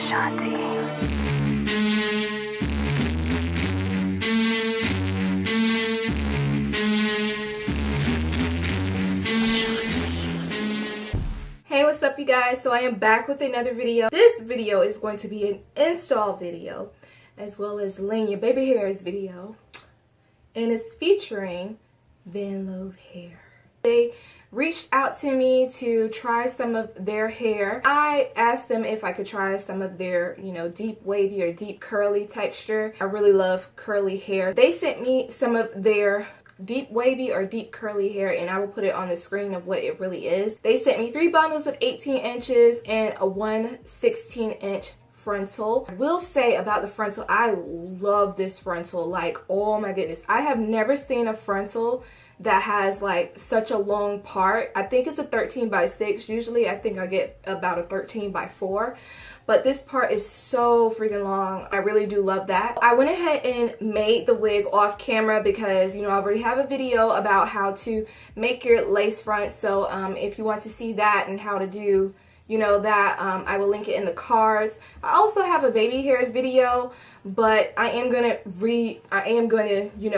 Ashanti. Hey, what's up you guys? So I am back with another video. This video is going to be an install video as well as laying your baby hairs video, and it's featuring Vanlov hair. They reached out to me to try some of their hair. I asked them if I could try some of their, deep wavy or deep curly texture. I really love curly hair. They sent me some of their deep wavy or deep curly hair, and I will put it on the screen of what it really is. They sent me 3 bundles of 18 inches and a 1 16-inch frontal. I will say about the frontal, I love this frontal. Like, oh my goodness, I have never seen a frontal that has like such a long part. I think it's a 13x6. Usually I think I get about a 13x4, but this part is so freaking long. I really do love that. I went ahead and made the wig off camera because I already have a video about how to make your lace front. So if you want to see that and how to do that, I will link it in the cards. I also have a baby hairs video, but I am gonna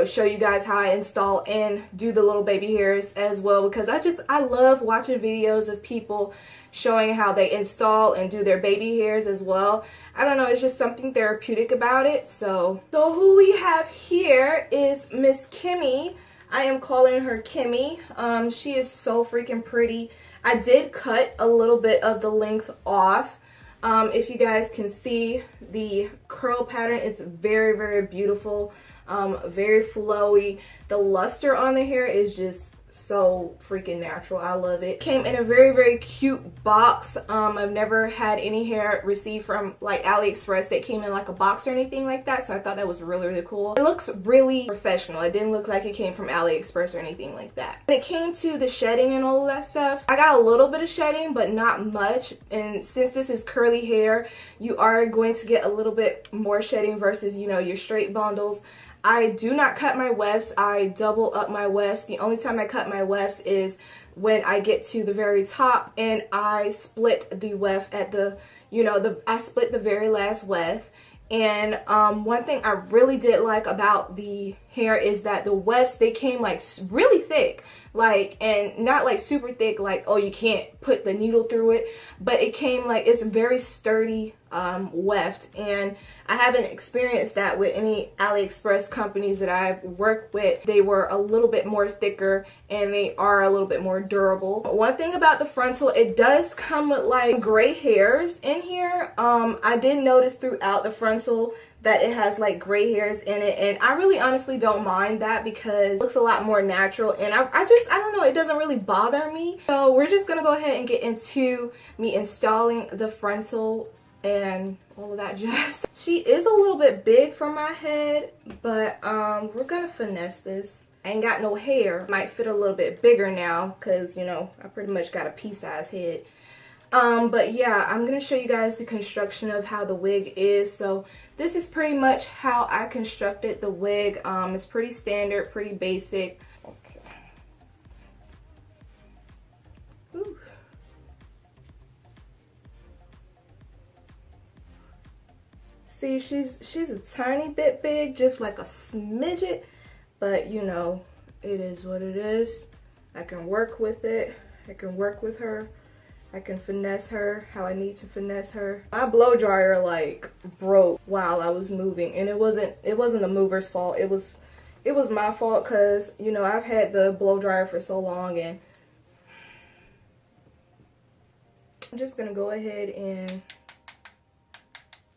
show you guys how I install and do the little baby hairs as well, because I love watching videos of people showing how they install and do their baby hairs as well. I don't know, it's just something therapeutic about it. So who we have here is Miss Kimmy. I am calling her Kimmy. She is so freaking pretty. I did cut a little bit of the length off. If you guys can see the curl pattern, it's very, very beautiful, very flowy. The luster on the hair is just so freaking natural. I love it. Came in a very, very cute box. I've never had any hair received from like AliExpress that came in like a box or anything like that, so I thought that was really, really cool. It looks really professional. It didn't look like it came from AliExpress or anything like that. When it came to the shedding and all of that stuff, I got a little bit of shedding, but not much. And since this is curly hair, you are going to get a little bit more shedding versus your straight bundles. I do not cut my wefts. I double up my wefts. The only time I cut my wefts is when I get to the very top and I split the weft at the, I split the very last weft. And one thing I really did like about the hair is that the wefts, they came like really thick, and not like super thick, like, oh, you can't put the needle through it, but it came like, it's very sturdy weft. And I haven't experienced that with any AliExpress companies that I've worked with. They were a little bit more thicker and they are a little bit more durable. One thing about the frontal, it does come with like gray hairs in here. I did notice throughout the frontal that it has like gray hairs in it, and I really honestly don't mind that because it looks a lot more natural, and I don't know, it doesn't really bother me. So we're just gonna go ahead and get into me installing the frontal and all of that jazz. She is a little bit big for my head, but we're gonna finesse this. I ain't got no hair. Might fit a little bit bigger now because I pretty much got a pea-sized head. But yeah, I'm gonna show you guys the construction of how the wig is. So this is pretty much how I constructed the wig. It's pretty standard, pretty basic. Okay. Whew. See, she's a tiny bit big, just like a smidget, but it is what it is. I can work with it. I can work with her. I can finesse her how I need to finesse her. My blow dryer like broke while I was moving, and it wasn't the mover's fault. It was my fault because I've had the blow dryer for so long, and I'm just gonna go ahead and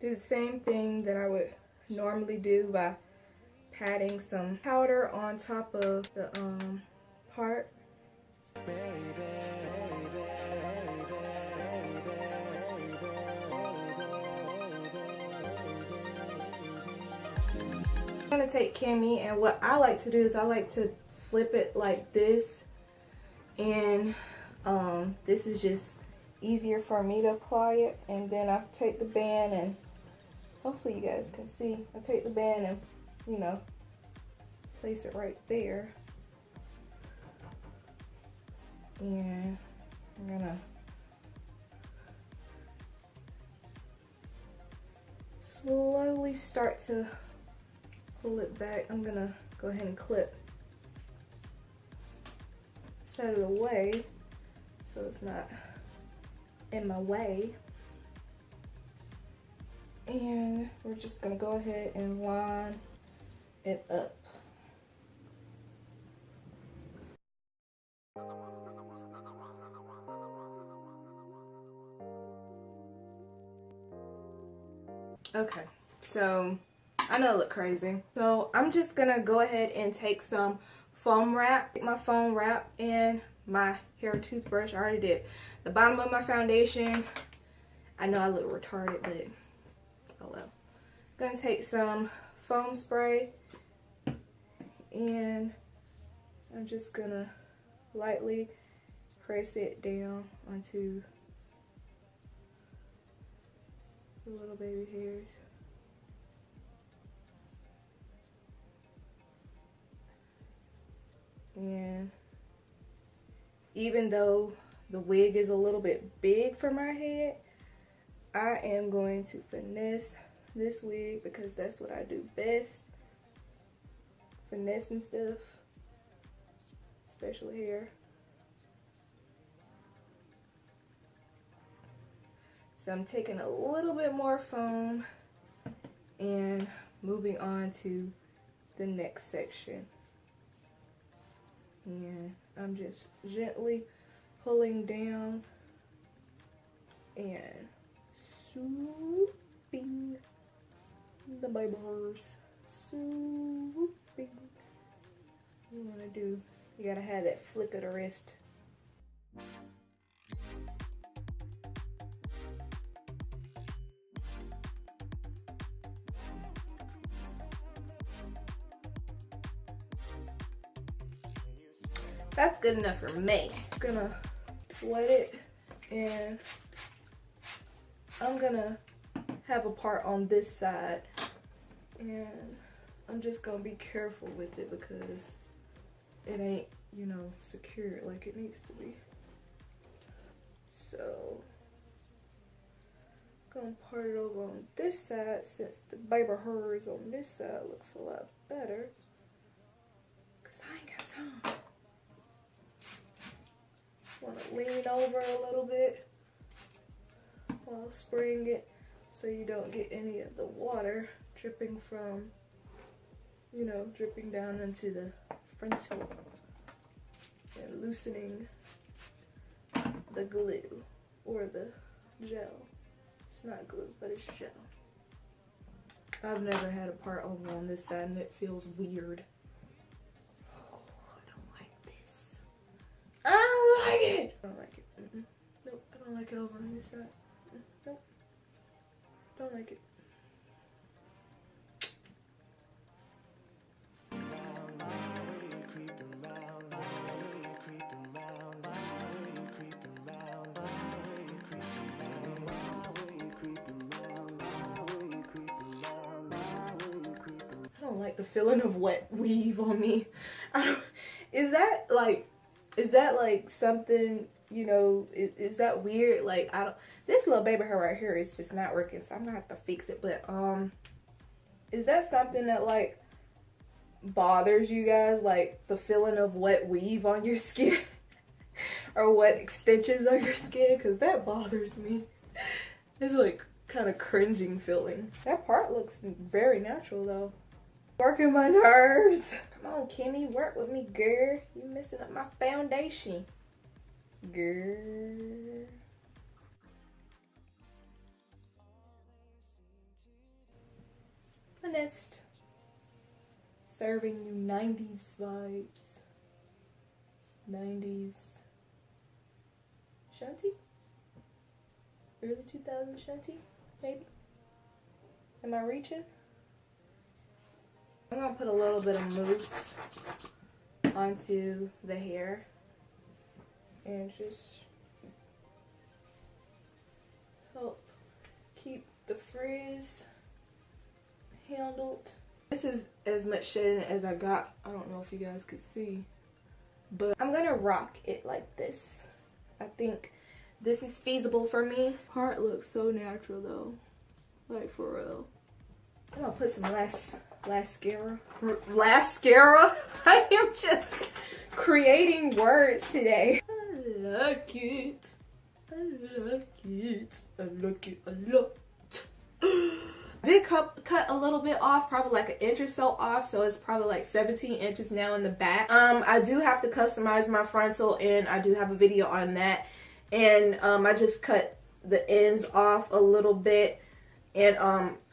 do the same thing that I would normally do by patting some powder on top of the part. I'm gonna take Kimmy, and what I like to do is I like to flip it like this, and this is just easier for me to apply it. And then I take the band, and hopefully you guys can see, I take the band and place it right there, and I'm gonna slowly start to pull it back. I'm gonna go ahead and clip this out of the way so it's not in my way. And we're just gonna go ahead and line it up. Okay, so I know I look crazy. So I'm just gonna go ahead and take some foam wrap, take my foam wrap and my hair toothbrush. I already did the bottom of my foundation. I know I look retarded, but oh well. Gonna take some foam spray and I'm just gonna lightly press it down onto the little baby hairs. And even though the wig is a little bit big for my head, I am going to finesse this wig because that's what I do best. Finesse and stuff, especially hair. So I'm taking a little bit more foam and moving on to the next section. And I'm just gently pulling down and swooping the baby hairs. Swooping. You wanna do, you gotta have that flick of the wrist. That's good enough for me. I'm gonna wet it and I'm gonna have a part on this side and I'm just gonna be careful with it because it ain't, you know, secure like it needs to be. So I'm gonna part it over on this side since the baby hairs on this side looks a lot better because I ain't got time. Want to lean over a little bit while spraying it so you don't get any of the water dripping from, you know, dripping down into the frontal and loosening the glue or the gel. It's not glue, but it's gel. I've never had a part over on this side and it feels weird. I don't like it. I don't like it. Nope, I don't like it over on this side. Nope, don't like it. I don't like the feeling of wet weave on me. Is that like something, you know, is that weird? Like, this little baby hair right here is just not working, so I'm gonna have to fix it. But is that something that like bothers you guys, like the feeling of wet weave on your skin or wet extensions on your skin? Because that bothers me. It's like kind of cringing feeling. That part looks very natural though. Working my nerves. Come on, Kimmy, work with me, girl. You messing up my foundation, girl. Finessed. Serving you 90s vibes. 90s shanty? Early 2000s shanty, maybe? Am I reaching? I'm gonna put a little bit of mousse onto the hair and just help keep the frizz handled. This is as much shedding as I got. I don't know if you guys could see, but I'm gonna rock it like this. I think this is feasible for me. Part looks so natural though, like for real. I'm gonna put some mascara. I am just creating words today. I like it. I like it. I like it a lot. Did cut a little bit off, probably like an inch or so off, so it's probably like 17 inches now in the back. I do have to customize my frontal, and I do have a video on that. And I just cut the ends off a little bit, and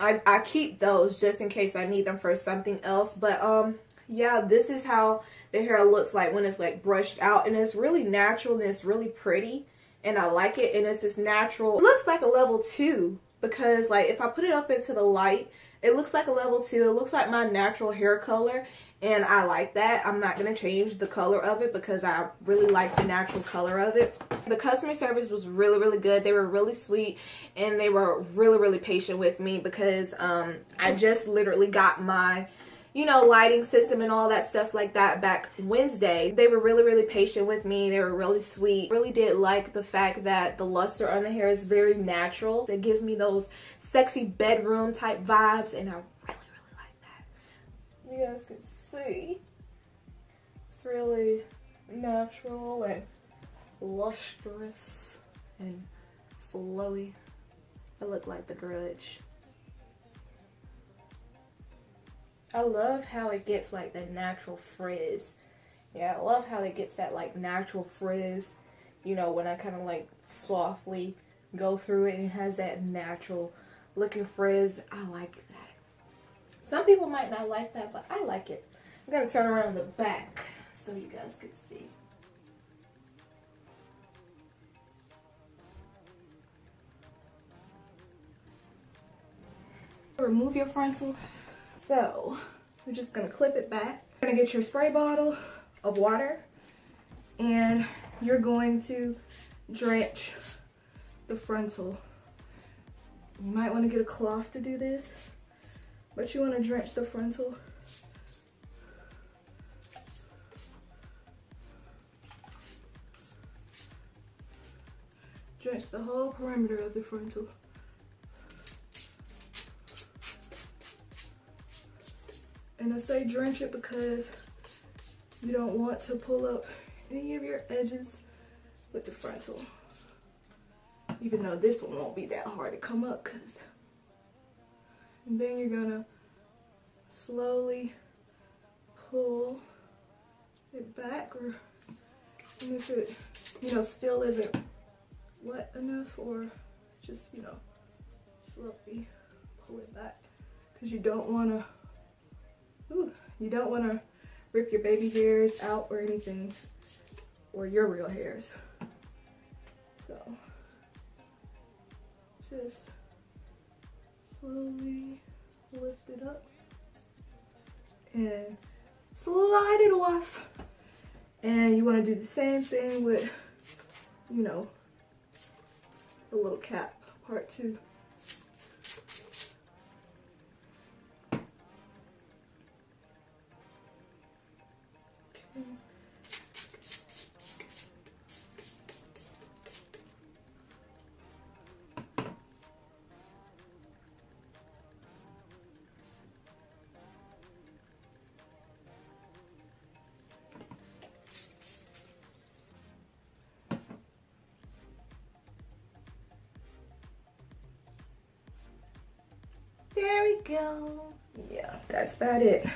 I keep those just in case I need them for something else. But yeah, this is how the hair looks like when it's like brushed out, and it's really natural and it's really pretty, and I like it. And it's this natural, it looks like a level 2. Because like if I put it up into the light, it looks like a level 2. It looks like my natural hair color, and I like that. I'm not going to change the color of it because I really like the natural color of it. The customer service was really, really good. They were really sweet, and they were really, really patient with me because I just literally got my, you know, lighting system and all that stuff like that back Wednesday. They were really, really patient with me. They were really sweet. Really did like the fact that the luster on the hair is very natural. It gives me those sexy bedroom type vibes, and I really, really like that. You guys can see it's really natural and lustrous and flowy. I look like the Grudge. I love how it gets like the natural frizz. Yeah, I love how it gets that like natural frizz. You know, when I kind of like softly go through it and it has that natural looking frizz. I like that. Some people might not like that, but I like it. I'm going to turn around the back so you guys can see. Remove your frontal. So, we're just going to clip it back. You're going to get your spray bottle of water, and you're going to drench the frontal. You might want to get a cloth to do this, but you want to drench the frontal. Drench the whole perimeter of the frontal. And I say drench it because you don't want to pull up any of your edges with the frontal. Even though this one won't be that hard to come up, and then you're gonna slowly pull it back, or if it, you know, still isn't wet enough, or just, you know, slowly pull it back, because you don't want to rip your baby hairs out or anything, or your real hairs. So just slowly lift it up and slide it off. And you want to do the same thing with, you know, the little cap part too. There we go. Yeah, that's about it.